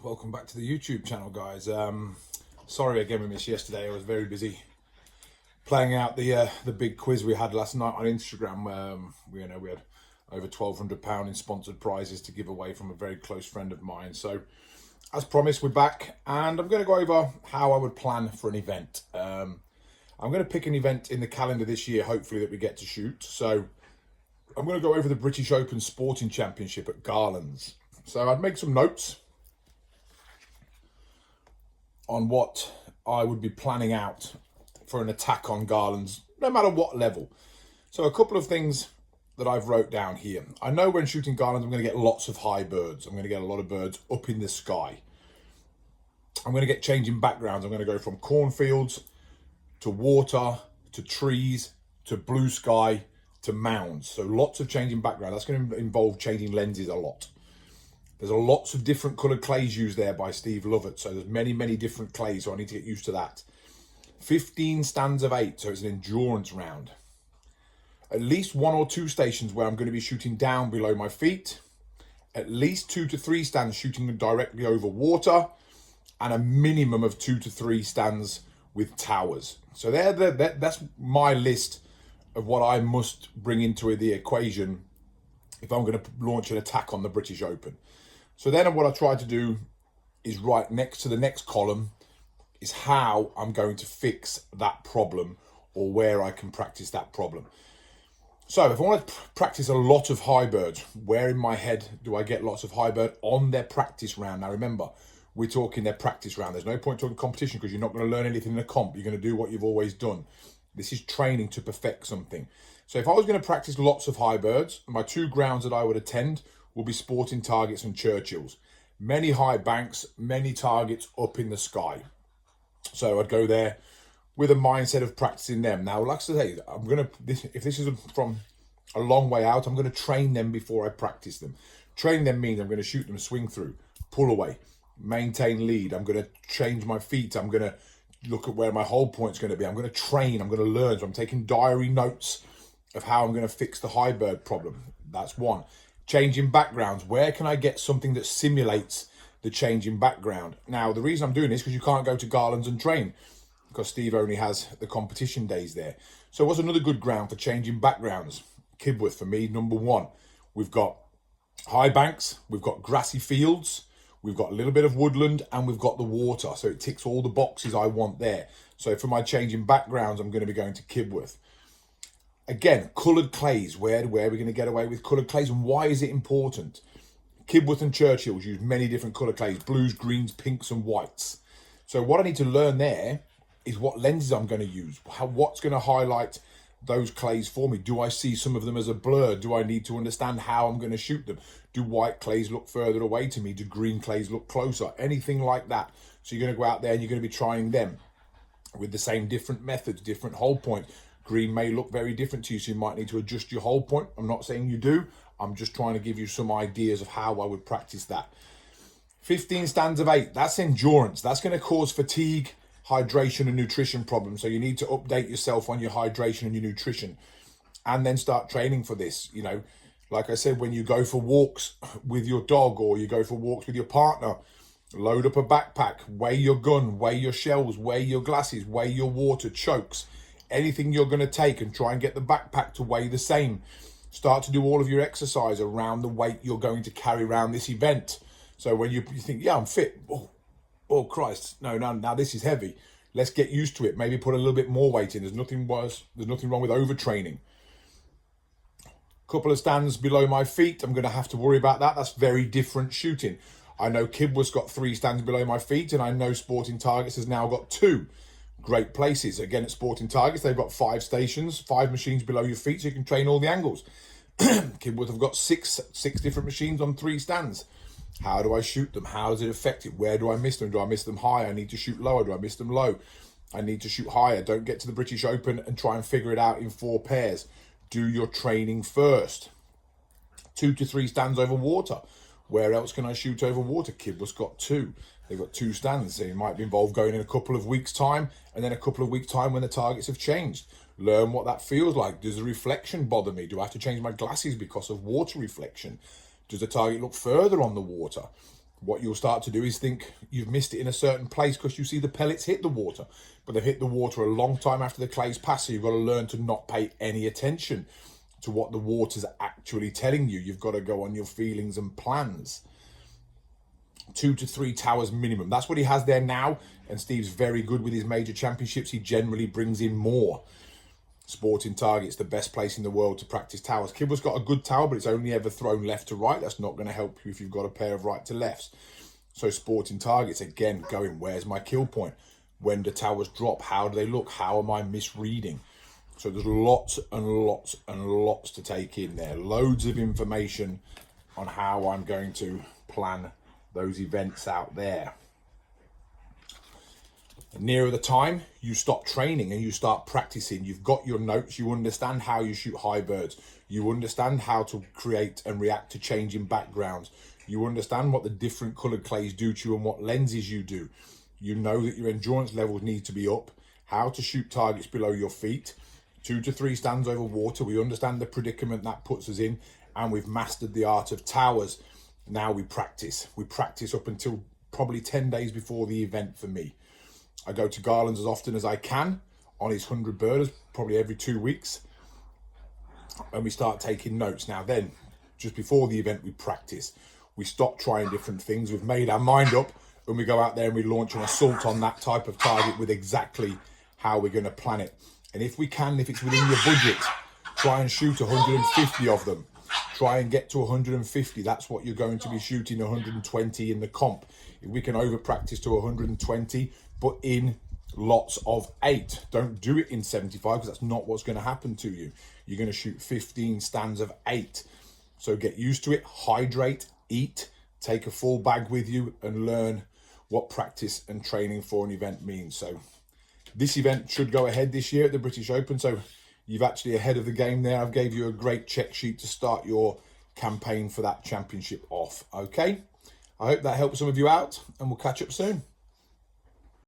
Welcome back to the YouTube channel, guys. Sorry again we missed yesterday. I was very busy playing out the big quiz we had last night on Instagram. We had over £1,200 in sponsored prizes to give away from a very close friend of mine. So, as promised, we're back, and I'm going to go over how I would plan for an event. I'm going to pick an event in the calendar this year, hopefully, that we get to shoot. So, I'm going to go over the British Open Sporting Championship at Garlands. So, I'd make some notes on what I would be planning out for an attack on Garlands, no matter what level. So a couple of things that I've wrote down here. I know when shooting Garlands, I'm going to get lots of high birds. I'm going to get a lot of birds up in the sky. I'm going to get changing backgrounds. I'm going to go from cornfields to water to trees to blue sky to mounds. So lots of changing background. That's going to involve changing lenses a lot. There's lots of different coloured clays used there by Steve Lovett. So there's many different clays. So I need to get used to that. 15 stands of 8. So it's an endurance round. At least 1 or 2 stations where I'm going to be shooting down below my feet. At least 2 to 3 stands shooting directly over water. And a minimum of 2 to 3 stands with towers. So that's my list of what I must bring into the equation if I'm going to launch an attack on the British Open. So then what I try to do is right next to the next column is how I'm going to fix that problem or where I can practice that problem. So if I want to practice a lot of high birds, where in my head do I get lots of high bird on their practice round? Now remember, we're talking their practice round. There's no point talking competition because you're not going to learn anything in a comp. You're going to do what you've always done. This is training to perfect something. So if I was going to practice lots of high birds, my 2 grounds that I would attend will be Sporting Targets and Churchills. Many high banks, many targets up in the sky. So I'd go there with a mindset of practicing them. Now, like I say, if this is from a long way out, I'm going to train them before I practice them. Train them means I'm going to shoot them swing through, pull away, maintain lead. I'm going to change my feet. I'm going to look at where my hold point's going to be. I'm going to train. I'm going to learn. So I'm taking diary notes of how I'm going to fix the high bird problem. That's one. Changing backgrounds. Where can I get something that simulates the change in background? Now, the reason I'm doing this is because you can't go to Garlands and train because Steve only has the competition days there. So what's another good ground for changing backgrounds? Kibworth for me, number 1. We've got high banks, we've got grassy fields, we've got a little bit of woodland, and we've got the water. So it ticks all the boxes I want there. So for my changing backgrounds, I'm going to be going to Kibworth. Again, coloured clays. Where are we going to get away with coloured clays, and why is it important? Kibworth and Churchills use many different colour clays, blues, greens, pinks and whites. So what I need to learn there is what lenses I'm going to use. What's going to highlight those clays for me? Do I see some of them as a blur? Do I need to understand how I'm going to shoot them? Do white clays look further away to me? Do green clays look closer? Anything like that. So you're going to go out there and you're going to be trying them with the same different methods, different hold points. Green may look very different to you, so you might need to adjust your hold point. I'm not saying you do. I'm just trying to give you some ideas of how I would practice that. 15 stands of 8. That's endurance. That's going to cause fatigue, hydration and nutrition problems. So you need to update yourself on your hydration and your nutrition and then start training for this. You know, like I said, when you go for walks with your dog or you go for walks with your partner, load up a backpack, weigh your gun, weigh your shells, weigh your glasses, weigh your water, chokes, anything you're going to take, and try and get the backpack to weigh the same. Start to do all of your exercise around the weight you're going to carry around this event. So when you think, yeah, I'm fit. Oh Christ, no, now this is heavy. Let's get used to it. Maybe put a little bit more weight in. There's nothing wrong with overtraining. Couple of stands below my feet. I'm going to have to worry about that. That's very different shooting. I know Kibworth's got 3 stands below my feet, and I know Sporting Targets has now got 2. Great places. Again, at Sporting Targets, they've got 5 stations, 5 machines below your feet, so you can train all the angles. Kibworth have got six different machines on 3 stands. How do I shoot them? How does it affect it? Where do I miss them? Do I miss them high? I need to shoot lower. Do I miss them low? I need to shoot higher. Don't get to the British Open and try and figure it out in 4 pairs. Do your training first. 2 to 3 stands over water. Where else can I shoot over water? Kibworth's got 2. They've got 2 stands, so you might be involved going in a couple of weeks' time, and then a couple of weeks' time when the targets have changed. Learn what that feels like. Does the reflection bother me? Do I have to change my glasses because of water reflection? Does the target look further on the water? What you'll start to do is think you've missed it in a certain place because you see the pellets hit the water, but they've hit the water a long time after the clay's passed. So you've got to learn to not pay any attention to what the water's actually telling you. You've got to go on your feelings and plans. 2 to 3 towers minimum. That's what he has there now. And Steve's very good with his major championships. He generally brings in more. Sporting Target's the best place in the world to practice towers. Kible's got a good tower, but it's only ever thrown left to right. That's not going to help you if you've got a pair of right to lefts. So Sporting Target's, again, going, where's my kill point? When do towers drop? How do they look? How am I misreading? So there's lots and lots and lots to take in there. Loads of information on how I'm going to plan those events out there. Nearer the time, you stop training and you start practicing. You've got your notes. You understand how you shoot high birds. You understand how to create and react to changing backgrounds. You understand what the different coloured clays do to you and what lenses you do. You know that your endurance levels need to be up. How to shoot targets below your feet. 2 to 3 stands over water. We understand the predicament that puts us in, and we've mastered the art of towers. Now we practice. We practice up until probably 10 days before the event for me. I go to Garlands as often as I can on his 100 birders, probably every 2 weeks. And we start taking notes. Now then, just before the event, we practice. We stop trying different things. We've made our mind up, and we go out there and we launch an assault on that type of target with exactly how we're going to plan it. And if we can, if it's within your budget, try and shoot 150 of them. Try and get to 150. That's what you're going to be shooting, 120 in the comp. If we can over practice to 120, but in lots of 8. Don't do it in 75 because that's not what's going to happen to you. You're going to shoot 15 stands of 8. So get used to it, hydrate, eat, take a full bag with you and learn what practice and training for an event means. So this event should go ahead this year at the British Open. So you've actually ahead of the game there. I've gave you a great check sheet to start your campaign for that championship off. Okay, I hope that helps some of you out, and we'll catch up soon.